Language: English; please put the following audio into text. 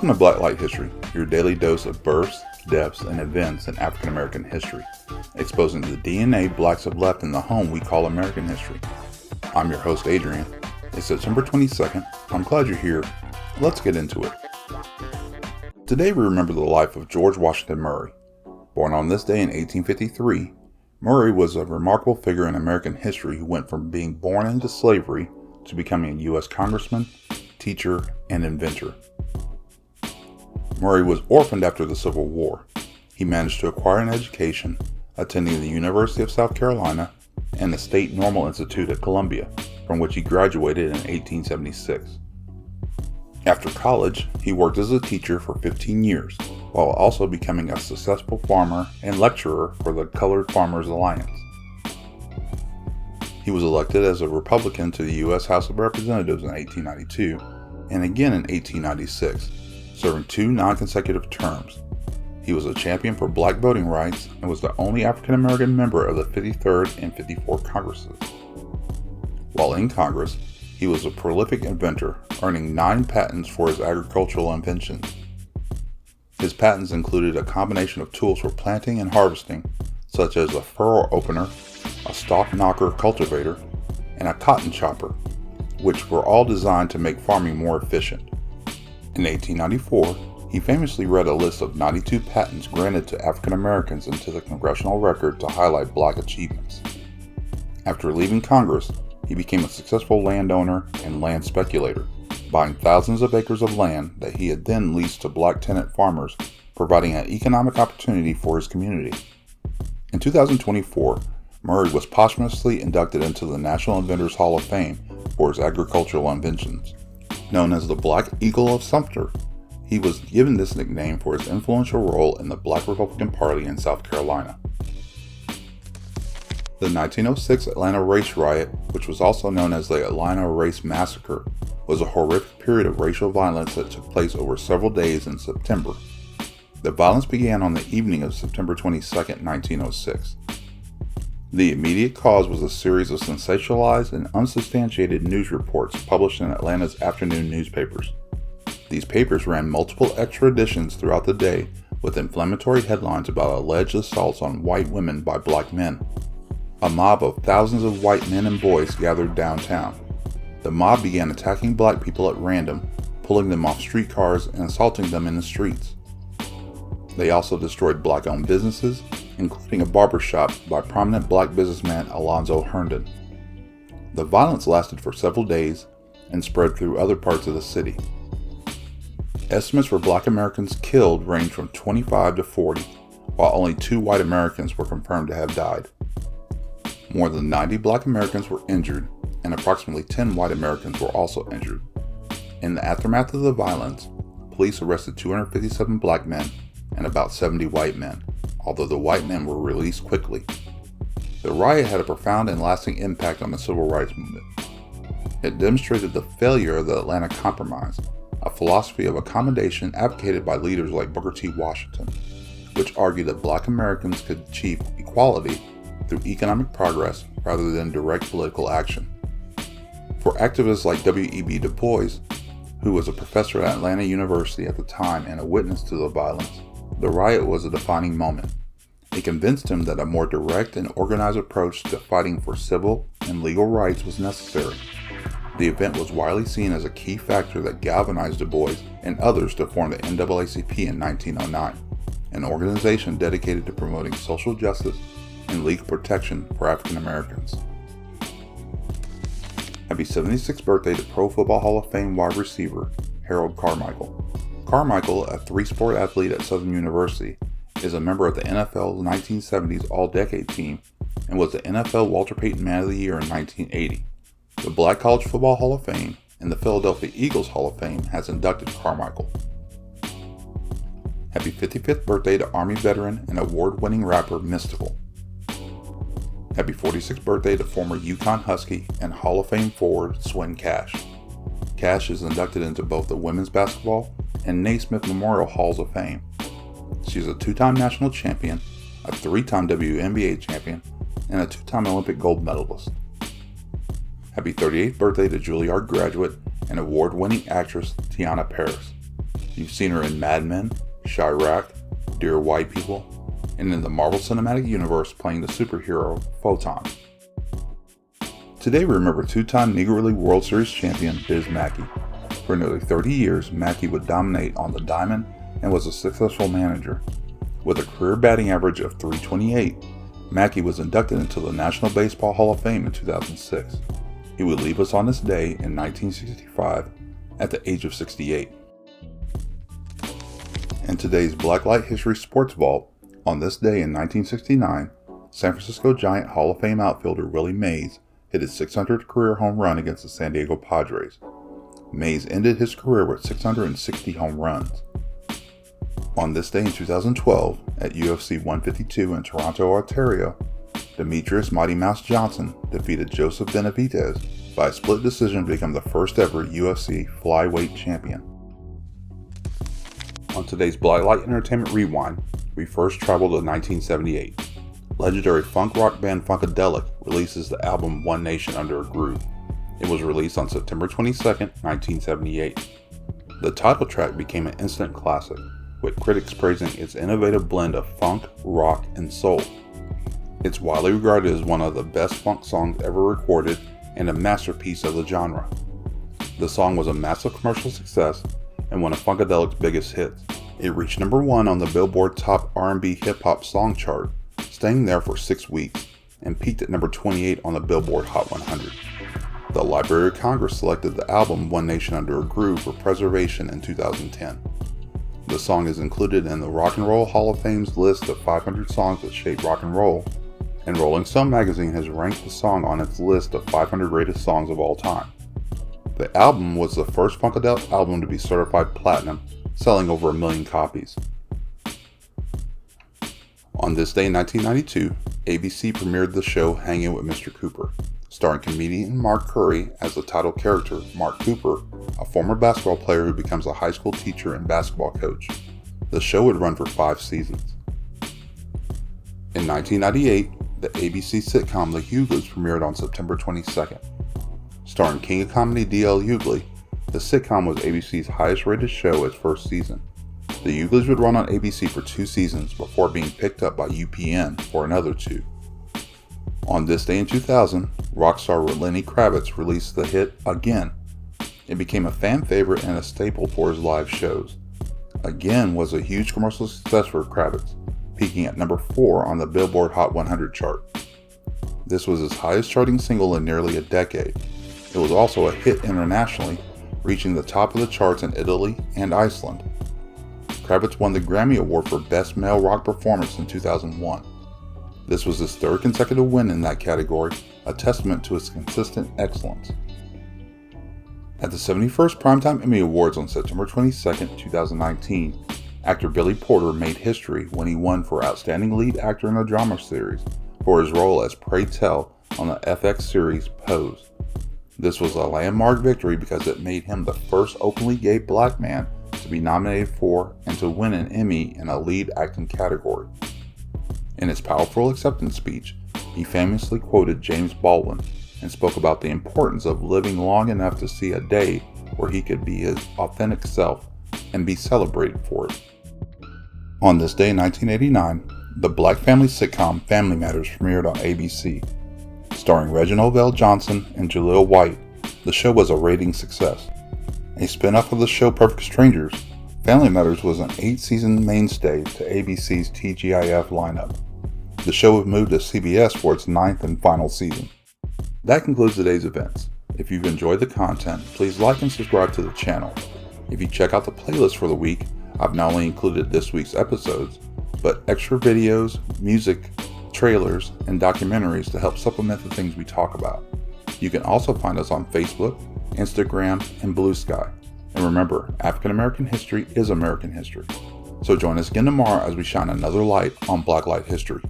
Welcome to Black Light History, your daily dose of births, deaths, and events in African American history, exposing the DNA blacks have left in the home we call American history. I'm your host, Adrian. It's September 22nd. I'm glad you're here. Let's get into it. Today we remember the life of George Washington Murray. Born on this day in 1853, Murray was a remarkable figure in American history who went from being born into slavery to becoming a U.S. congressman, teacher, and inventor. Murray was orphaned after the Civil War. He managed to acquire an education, attending the University of South Carolina and the State Normal Institute at Columbia, from which he graduated in 1876. After college, he worked as a teacher for 15 years, while also becoming a successful farmer and lecturer for the Colored Farmers Alliance. He was elected as a Republican to the U.S. House of Representatives in 1892 and again in 1896, serving 2 non-consecutive terms. He was a champion for black voting rights and was the only African American member of the 53rd and 54th Congresses. While in Congress, he was a prolific inventor, earning 9 patents for his agricultural inventions. His patents included a combination of tools for planting and harvesting, such as a furrow opener, a stalk knocker cultivator, and a cotton chopper, which were all designed to make farming more efficient. In 1894, he famously read a list of 92 patents granted to African Americans into the Congressional Record to highlight black achievements. After leaving Congress, he became a successful landowner and land speculator, buying thousands of acres of land that he had then leased to black tenant farmers, providing an economic opportunity for his community. In 2024, Murray was posthumously inducted into the National Inventors Hall of Fame for his agricultural inventions. Known as the Black Eagle of Sumter, he was given this nickname for his influential role in the Black Republican Party in South Carolina. The 1906 Atlanta Race Riot, which was also known as the Atlanta Race Massacre, was a horrific period of racial violence that took place over several days in September. The violence began on the evening of September 22, 1906. The immediate cause was a series of sensationalized and unsubstantiated news reports published in Atlanta's afternoon newspapers. These papers ran multiple extra editions throughout the day with inflammatory headlines about alleged assaults on white women by black men. A mob of thousands of white men and boys gathered downtown. The mob began attacking black people at random, pulling them off streetcars and assaulting them in the streets. They also destroyed black-owned businesses, including a barber shop by prominent black businessman Alonzo Herndon. The violence lasted for several days and spread through other parts of the city. Estimates for black Americans killed range from 25 to 40, while only 2 white Americans were confirmed to have died. More than 90 black Americans were injured, and approximately 10 white Americans were also injured. In the aftermath of the violence, police arrested 257 black men and about 70 white men, although the white men were released quickly. The riot had a profound and lasting impact on the civil rights movement. It demonstrated the failure of the Atlanta Compromise, a philosophy of accommodation advocated by leaders like Booker T. Washington, which argued that black Americans could achieve equality through economic progress rather than direct political action. For activists like W.E.B. Du Bois, who was a professor at Atlanta University at the time and a witness to the violence, the riot was a defining moment. It convinced him that a more direct and organized approach to fighting for civil and legal rights was necessary. The event was widely seen as a key factor that galvanized Du Bois and others to form the NAACP in 1909, an organization dedicated to promoting social justice and legal protection for African Americans. Happy 76th birthday to Pro Football Hall of Fame wide receiver Harold Carmichael. Carmichael, a 3-sport athlete at Southern University, is a member of the NFL's 1970s All-Decade Team and was the NFL Walter Payton Man of the Year in 1980. The Black College Football Hall of Fame and the Philadelphia Eagles Hall of Fame has inducted Carmichael. Happy 55th birthday to Army veteran and award-winning rapper Mystikal. Happy 46th birthday to former Yukon Husky and Hall of Fame forward Swin. Cash is inducted into both the Women's Basketball and Naismith Memorial Halls of Fame. She's a 2-time national champion, a 3-time WNBA champion, and a 2-time Olympic gold medalist. Happy 38th birthday to Juilliard graduate and award-winning actress Teyonah Parris. You've seen her in Mad Men, Chirac, Dear White People, and in the Marvel Cinematic Universe playing the superhero Photon. Today we remember two-time Negro League World Series champion Biz Mackey. For nearly 30 years, Mackey would dominate on the diamond and was a successful manager. With a career batting average of .328, Mackey was inducted into the National Baseball Hall of Fame in 2006. He would leave us on this day in 1965 at the age of 68. In today's Blacklight History Sports Vault, on this day in 1969, San Francisco Giant Hall of Fame outfielder Willie Mays hit his 600th career home run against the San Diego Padres. Mays ended his career with 660 home runs. On this day in 2012, at UFC 152 in Toronto, Ontario, Demetrious Mighty Mouse Johnson defeated Joseph Benavidez by a split decision to become the first ever UFC Flyweight Champion. On today's Blacklight Entertainment Rewind, we first travel to 1978. Legendary funk rock band Funkadelic releases the album One Nation Under a Groove. It was released on September 22, 1978. The title track became an instant classic, with critics praising its innovative blend of funk, rock, and soul. It's widely regarded as one of the best funk songs ever recorded and a masterpiece of the genre. The song was a massive commercial success and one of Funkadelic's biggest hits. It reached number 1 on the Billboard Top R&B Hip Hop Song chart, staying there for 6 weeks, and peaked at number 28 on the Billboard Hot 100. The Library of Congress selected the album One Nation Under a Groove for preservation in 2010. The song is included in the Rock and Roll Hall of Fame's list of 500 songs that shaped rock and roll, and Rolling Stone magazine has ranked the song on its list of 500 greatest songs of all time. The album was the first Funkadelic album to be certified platinum, selling over 1 million copies. On this day in 1992, ABC premiered the show Hanging with Mr. Cooper, starring comedian Mark Curry as the title character, Mark Cooper, a former basketball player who becomes a high school teacher and basketball coach. The show would run for 5 seasons. In 1998, the ABC sitcom The Hughleys premiered on September 22nd. Starring King of Comedy D.L. Hughley, the sitcom was ABC's highest rated show its first season. The Hughleys would run on ABC for 2 seasons before being picked up by UPN for another 2. On this day in 2000, rock star Lenny Kravitz released the hit Again. It became a fan favorite and a staple for his live shows. Again was a huge commercial success for Kravitz, peaking at number 4 on the Billboard Hot 100 chart. This was his highest charting single in nearly a decade. It was also a hit internationally, reaching the top of the charts in Italy and Iceland. Kravitz won the Grammy Award for Best Male Rock Performance in 2001. This was his 3rd consecutive win in that category, a testament to his consistent excellence. At the 71st Primetime Emmy Awards on September 22, 2019, actor Billy Porter made history when he won for Outstanding Lead Actor in a Drama Series for his role as Pray Tell on the FX series Pose. This was a landmark victory because it made him the first openly gay black man to be nominated for and to win an Emmy in a lead acting category. In his powerful acceptance speech, he famously quoted James Baldwin and spoke about the importance of living long enough to see a day where he could be his authentic self and be celebrated for it. On this day in 1989, the black family sitcom Family Matters premiered on ABC. Starring Reginald VelJohnson and Jaleel White, the show was a ratings success. A spin-off of the show Perfect Strangers, Family Matters was an 8-season mainstay to ABC's TGIF lineup. The show would move to CBS for its 9th and final season. That concludes today's events. If you've enjoyed the content, please like and subscribe to the channel. If you check out the playlist for the week, I've not only included this week's episodes, but extra videos, music, trailers, and documentaries to help supplement the things we talk about. You can also find us on Facebook, Instagram, and Blue Sky. And remember, African American history is American history. So join us again tomorrow as we shine another light on Blacklight history.